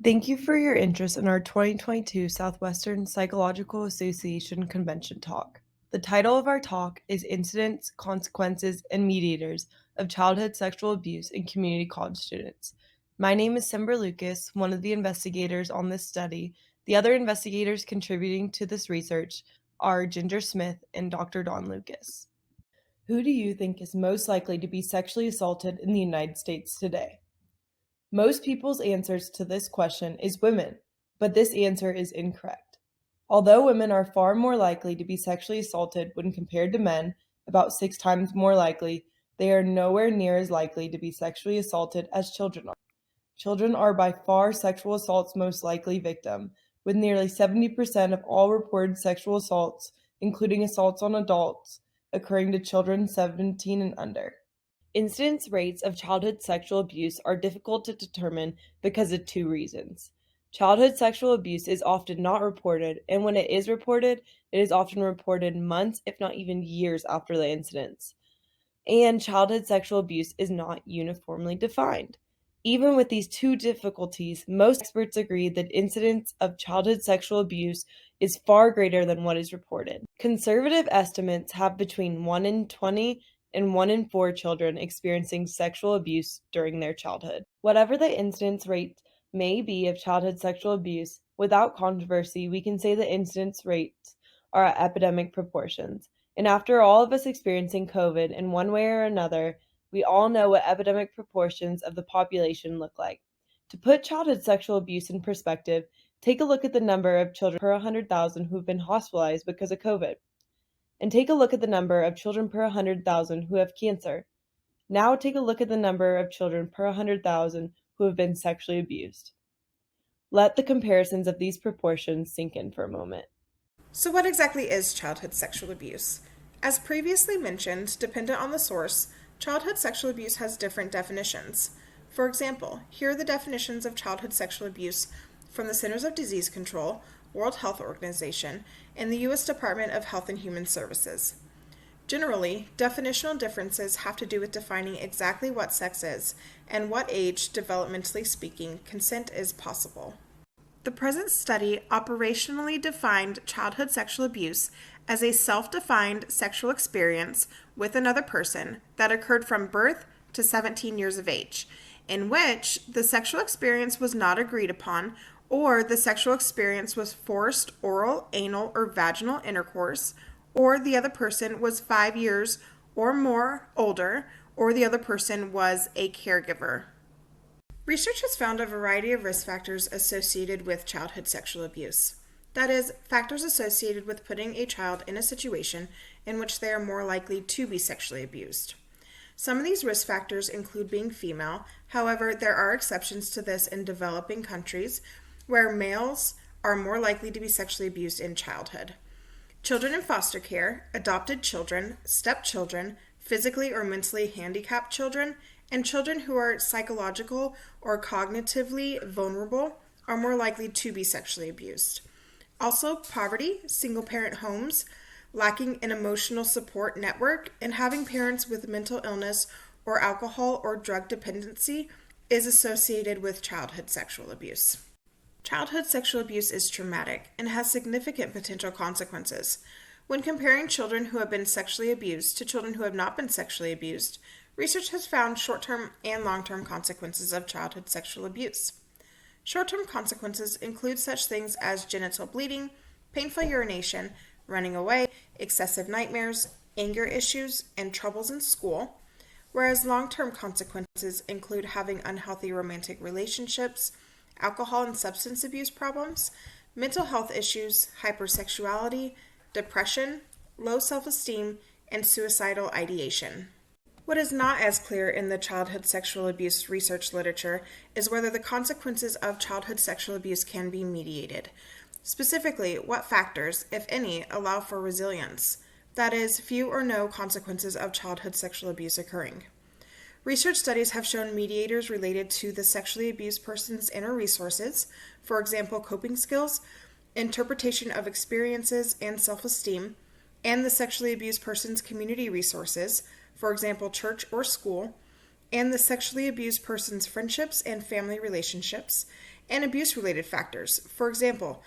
Thank you for your interest in our 2022 Southwestern Psychological Association Convention talk. The title of our talk is Incidence, Consequences, and Mediators of Childhood Sexual Abuse in Community College Students. My name is Simber Lucas, one of the investigators on this study. The other investigators contributing to this research are Ginger Smith and Dr. Dawn Lucas. Who do you think is most likely to be sexually assaulted in the United States today? Most people's answers to this question is women, but this answer is incorrect. Although women are far more likely to be sexually assaulted when compared to men, about 6 times more likely, they are nowhere near as likely to be sexually assaulted as children are. Children are by far sexual assault's most likely victim, with nearly 70% of all reported sexual assaults, including assaults on adults, occurring to children 17 and under. Incidence rates of childhood sexual abuse are difficult to determine because of 2 reasons. Childhood sexual abuse is often not reported, and when it is reported, it is often reported months, if not even years after the incidents. And childhood sexual abuse is not uniformly defined. Even with these 2 difficulties, most experts agree that incidence of childhood sexual abuse is far greater than what is reported. Conservative estimates have between 1 in 20 and 1 in 4 children experiencing sexual abuse during their childhood. Whatever the incidence rate may be of childhood sexual abuse, without controversy, we can say the incidence rates are at epidemic proportions. And after all of us experiencing COVID in one way or another, we all know what epidemic proportions of the population look like. To put childhood sexual abuse in perspective, take a look at the number of children per 100,000 who've been hospitalized because of COVID. And take a look at the number of children per 100,000 who have cancer. Now take a look at the number of children per 100,000 who have been sexually abused. Let the comparisons of these proportions sink in for a moment. So what exactly is childhood sexual abuse? As previously mentioned, dependent on the source, childhood sexual abuse has different definitions. For example, here are the definitions of childhood sexual abuse from the Centers of Disease Control, World Health Organization, and the U.S. Department of Health and Human Services. Generally, definitional differences have to do with defining exactly what sex is and what age, developmentally speaking, consent is possible. The present study operationally defined childhood sexual abuse as a self-defined sexual experience with another person that occurred from birth to 17 years of age, in which the sexual experience was not agreed upon or the sexual experience was forced oral, anal, or vaginal intercourse, or the other person was 5 years or more older, or the other person was a caregiver. Research has found a variety of risk factors associated with childhood sexual abuse. That is, factors associated with putting a child in a situation in which they are more likely to be sexually abused. Some of these risk factors include being female. However, there are exceptions to this in developing countries where males are more likely to be sexually abused in childhood. Children in foster care, adopted children, stepchildren, physically or mentally handicapped children, and children who are psychological or cognitively vulnerable are more likely to be sexually abused. Also, poverty, single-parent homes, lacking an emotional support network, and having parents with mental illness or alcohol or drug dependency is associated with childhood sexual abuse. Childhood sexual abuse is traumatic and has significant potential consequences. When comparing children who have been sexually abused to children who have not been sexually abused, research has found short-term and long-term consequences of childhood sexual abuse. Short-term consequences include such things as genital bleeding, painful urination, running away, excessive nightmares, anger issues, and troubles in school, whereas long-term consequences include having unhealthy romantic relationships, alcohol and substance abuse problems, mental health issues, hypersexuality, depression, low self-esteem, and suicidal ideation. What is not as clear in the childhood sexual abuse research literature is whether the consequences of childhood sexual abuse can be mediated. Specifically, what factors, if any, allow for resilience, that is, few or no consequences of childhood sexual abuse occurring. Research studies have shown mediators related to the sexually abused person's inner resources, for example, coping skills, interpretation of experiences and self-esteem, and the sexually abused person's community resources, for example, church or school, and the sexually abused person's friendships and family relationships, and abuse-related factors. For example,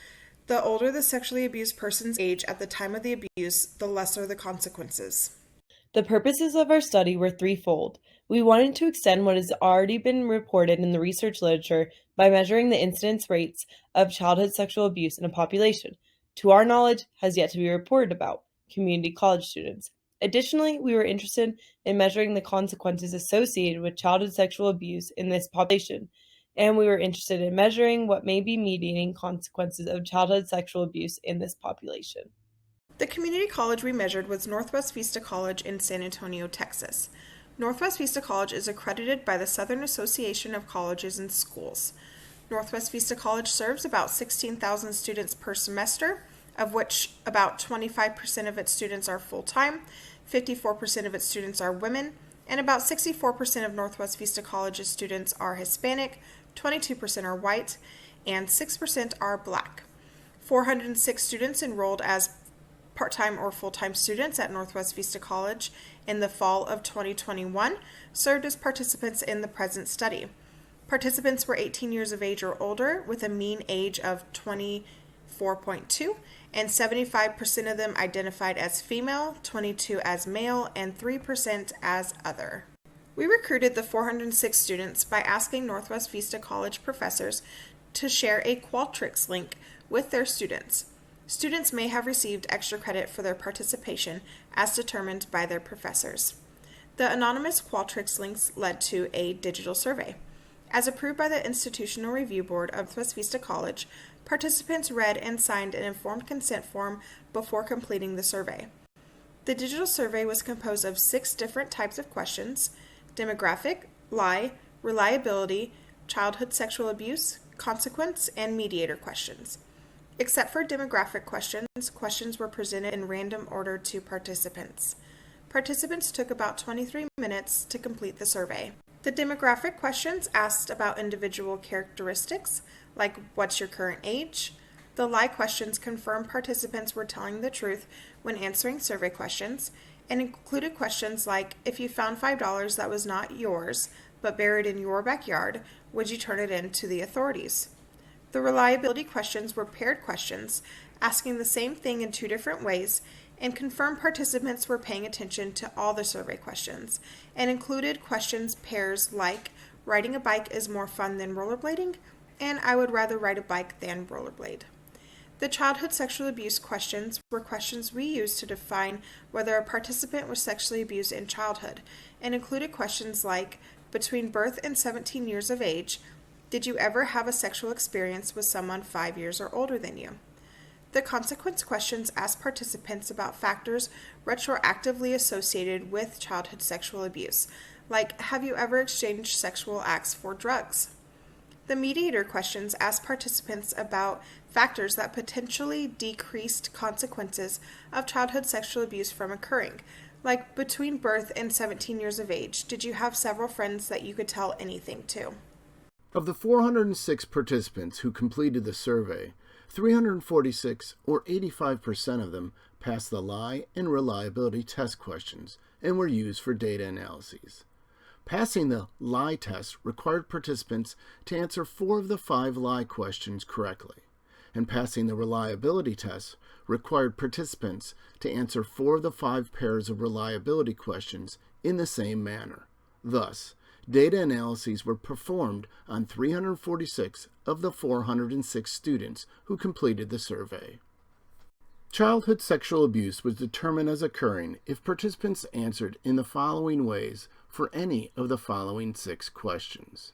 the older the sexually abused person's age at the time of the abuse, the lesser the consequences. The purposes of our study were threefold. We wanted to extend what has already been reported in the research literature by measuring the incidence rates of childhood sexual abuse in a population, to our knowledge, has yet to be reported about, community college students. Additionally, we were interested in measuring the consequences associated with childhood sexual abuse in this population, and we were interested in measuring what may be mediating consequences of childhood sexual abuse in this population. The community college we measured was Northwest Vista College in San Antonio, Texas. Northwest Vista College is accredited by the Southern Association of Colleges and Schools. Northwest Vista College serves about 16,000 students per semester, of which about 25% of its students are full-time, 54% of its students are women, and about 64% of Northwest Vista College's students are Hispanic, 22% are white, and 6% are black. 406 students enrolled as part-time or full-time students at Northwest Vista College in the fall of 2021 served as participants in the present study. Participants were 18 years of age or older with a mean age of 24.2, and 75% of them identified as female, 22% as male, and 3% as other. We recruited the 406 students by asking Northwest Vista College professors to share a Qualtrics link with their students. Students may have received extra credit for their participation as determined by their professors. The anonymous Qualtrics links led to a digital survey. As approved by the Institutional Review Board of Northwest Vista College, participants read and signed an informed consent form before completing the survey. The digital survey was composed of 6 different types of questions: demographic, lie, reliability, childhood sexual abuse, consequence, and mediator questions. Except for demographic questions, questions were presented in random order to participants. Participants took about 23 minutes to complete the survey. The demographic questions asked about individual characteristics, like what's your current age. The lie questions confirmed participants were telling the truth when answering survey questions, and included questions like, if you found $5 that was not yours, but buried in your backyard, would you turn it in to the authorities? The reliability questions were paired questions, asking the same thing in 2 different ways, and confirmed participants were paying attention to all the survey questions, and included questions pairs like, riding a bike is more fun than rollerblading, and I would rather ride a bike than rollerblade. The childhood sexual abuse questions were questions we used to define whether a participant was sexually abused in childhood, and included questions like, between birth and 17 years of age, did you ever have a sexual experience with someone 5 years or older than you? The consequence questions asked participants about factors retroactively associated with childhood sexual abuse, like, have you ever exchanged sexual acts for drugs? The mediator questions asked participants about factors that potentially decreased consequences of childhood sexual abuse from occurring, like between birth and 17 years of age, did you have several friends that you could tell anything to? Of the 406 participants who completed the survey, 346, or 85% of them, passed the lie and reliability test questions and were used for data analyses. Passing the lie test required participants to answer 4 of the 5 lie questions correctly, and passing the reliability test required participants to answer 4 of the 5 pairs of reliability questions in the same manner. Thus, data analyses were performed on 346 of the 406 students who completed the survey. Childhood sexual abuse was determined as occurring if participants answered in the following ways for any of the following 6 questions.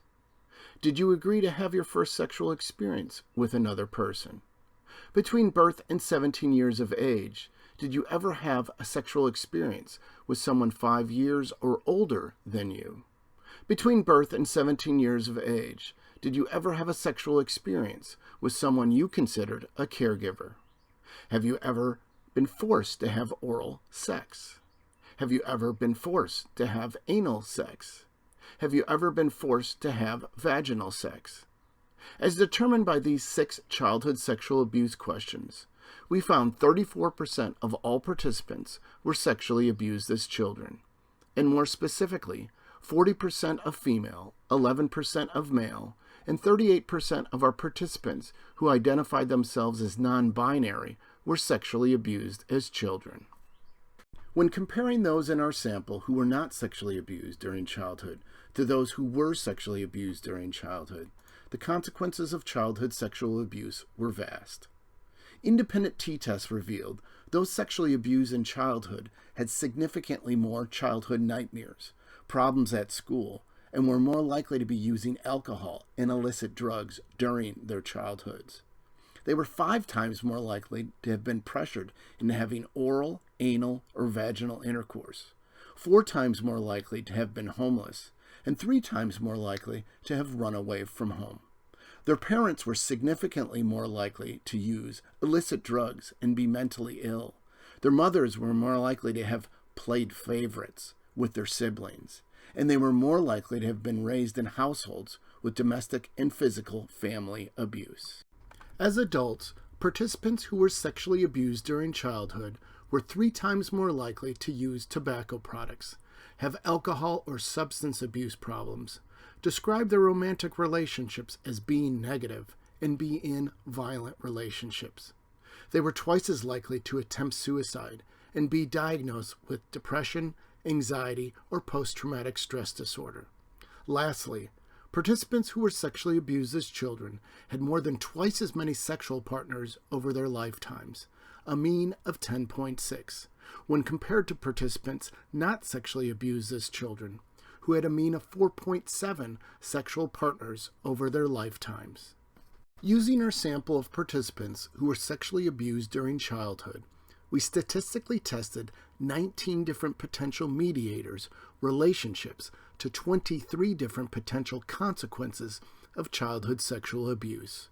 Did you agree to have your first sexual experience with another person? Between birth and 17 years of age, did you ever have a sexual experience with someone 5 years or older than you? Between birth and 17 years of age, did you ever have a sexual experience with someone you considered a caregiver? Have you ever been forced to have oral sex? Have you ever been forced to have anal sex? Have you ever been forced to have vaginal sex? As determined by these 6 childhood sexual abuse questions, we found 34% of all participants were sexually abused as children, and more specifically, 40% of female, 11% of male, and 38% of our participants who identified themselves as non-binary were sexually abused as children. When comparing those in our sample who were not sexually abused during childhood to those who were sexually abused during childhood, the consequences of childhood sexual abuse were vast. Independent t-tests revealed those sexually abused in childhood had significantly more childhood nightmares, problems at school, and were more likely to be using alcohol and illicit drugs during their childhoods. They were 5 times more likely to have been pressured into having oral, anal, or vaginal intercourse, 4 times more likely to have been homeless, and 3 times more likely to have run away from home. Their parents were significantly more likely to use illicit drugs and be mentally ill. Their mothers were more likely to have played favorites with their siblings, and they were more likely to have been raised in households with domestic and physical family abuse. As adults, participants who were sexually abused during childhood were 3 times more likely to use tobacco products, have alcohol or substance abuse problems, describe their romantic relationships as being negative, and be in violent relationships. They were twice as likely to attempt suicide and be diagnosed with depression, anxiety, or post-traumatic stress disorder. Lastly, participants who were sexually abused as children had more than twice as many sexual partners over their lifetimes, a mean of 10.6, when compared to participants not sexually abused as children, who had a mean of 4.7 sexual partners over their lifetimes. Using our sample of participants who were sexually abused during childhood, we statistically tested 19 different potential mediators, relationships, to 23 different potential consequences of childhood sexual abuse.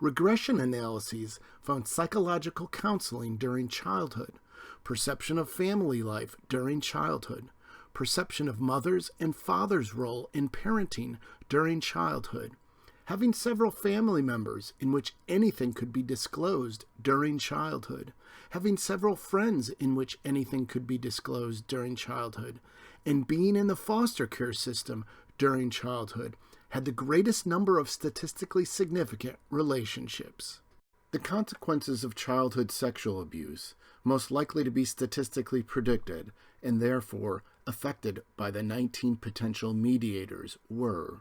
Regression analyses found psychological counseling during childhood, perception of family life during childhood, perception of mother's and father's role in parenting during childhood, having several family members in which anything could be disclosed during childhood, having several friends in which anything could be disclosed during childhood, and being in the foster care system during childhood had the greatest number of statistically significant relationships. The consequences of childhood sexual abuse, most likely to be statistically predicted and therefore affected by the 19 potential mediators, were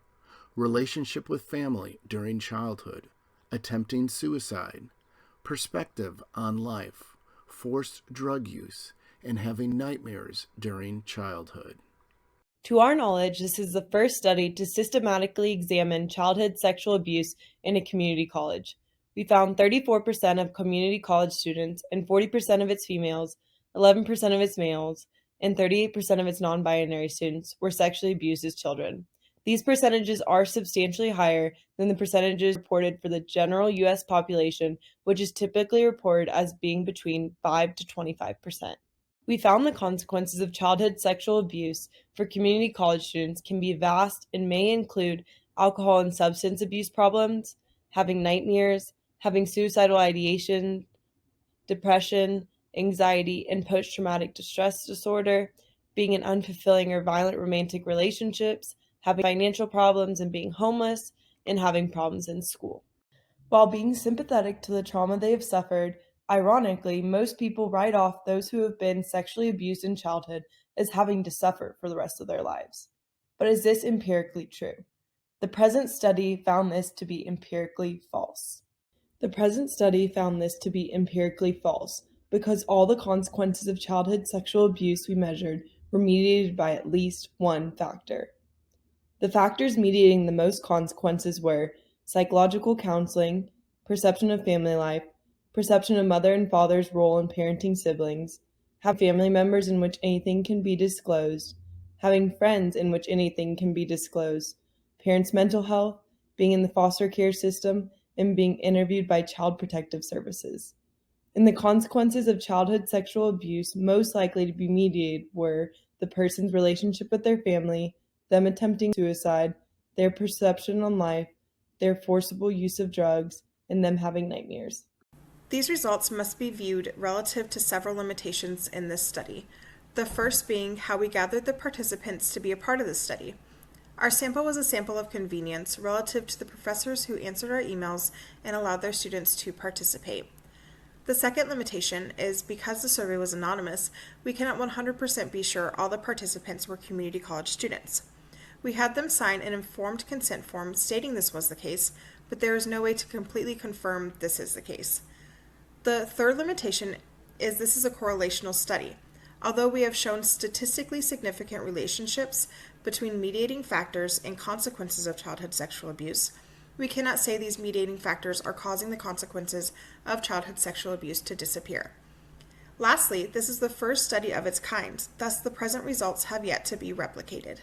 relationship with family during childhood, attempting suicide, perspective on life, forced drug use, and having nightmares during childhood. To our knowledge, this is the first study to systematically examine childhood sexual abuse in a community college. We found 34% of community college students and 40% of its females, 11% of its males, and 38% of its non-binary students were sexually abused as children. These percentages are substantially higher than the percentages reported for the general U.S. population, which is typically reported as being between 5 to 25%. We found the consequences of childhood sexual abuse for community college students can be vast and may include alcohol and substance abuse problems, having nightmares, having suicidal ideation, depression, anxiety, and post-traumatic distress disorder, being in unfulfilling or violent romantic relationships, having financial problems and being homeless, and having problems in school. While being sympathetic to the trauma they have suffered, ironically, most people write off those who have been sexually abused in childhood as having to suffer for the rest of their lives. But is this empirically true? The present study found this to be empirically false. Because all the consequences of childhood sexual abuse we measured were mediated by at least one factor. The factors mediating the most consequences were psychological counseling, perception of family life, perception of mother and father's role in parenting siblings, having family members in which anything can be disclosed, having friends in which anything can be disclosed, parents' mental health, being in the foster care system, and being interviewed by Child Protective Services. And the consequences of childhood sexual abuse most likely to be mediated were the person's relationship with their family, them attempting suicide, their perception on life, their forcible use of drugs, and them having nightmares. These results must be viewed relative to several limitations in this study. The first being how we gathered the participants to be a part of the study. Our sample was a sample of convenience relative to the professors who answered our emails and allowed their students to participate. The second limitation is because the survey was anonymous, we cannot 100% be sure all the participants were community college students. We had them sign an informed consent form stating this was the case, but there is no way to completely confirm this is the case. The third limitation is this is a correlational study. Although we have shown statistically significant relationships between mediating factors and consequences of childhood sexual abuse, we cannot say these mediating factors are causing the consequences of childhood sexual abuse to disappear. Lastly, this is the first study of its kind, thus the present results have yet to be replicated.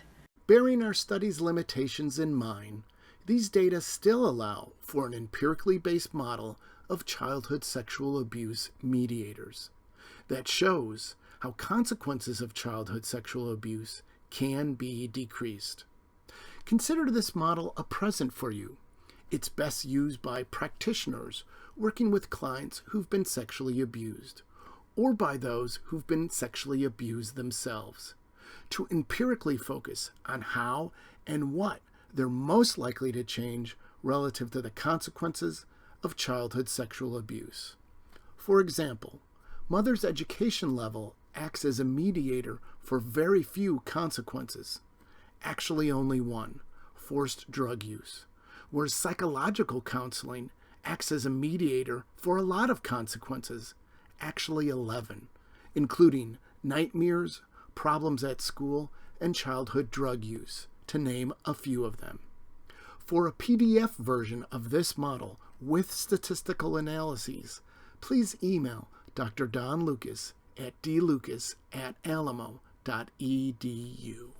Bearing our study's limitations in mind, these data still allow for an empirically based model of childhood sexual abuse mediators that shows how consequences of childhood sexual abuse can be decreased. Consider this model a present for you. It's best used by practitioners working with clients who've been sexually abused, or by those who've been sexually abused themselves, to empirically focus on how and what they're most likely to change relative to the consequences of childhood sexual abuse. For example, mother's education level acts as a mediator for very few consequences, actually only one, forced drug use, whereas psychological counseling acts as a mediator for a lot of consequences, actually 11, including nightmares, problems at school, and childhood drug use, to name a few of them. For a PDF version of this model with statistical analyses, please email Dr. Don Lucas at dlucas@alamo.edu.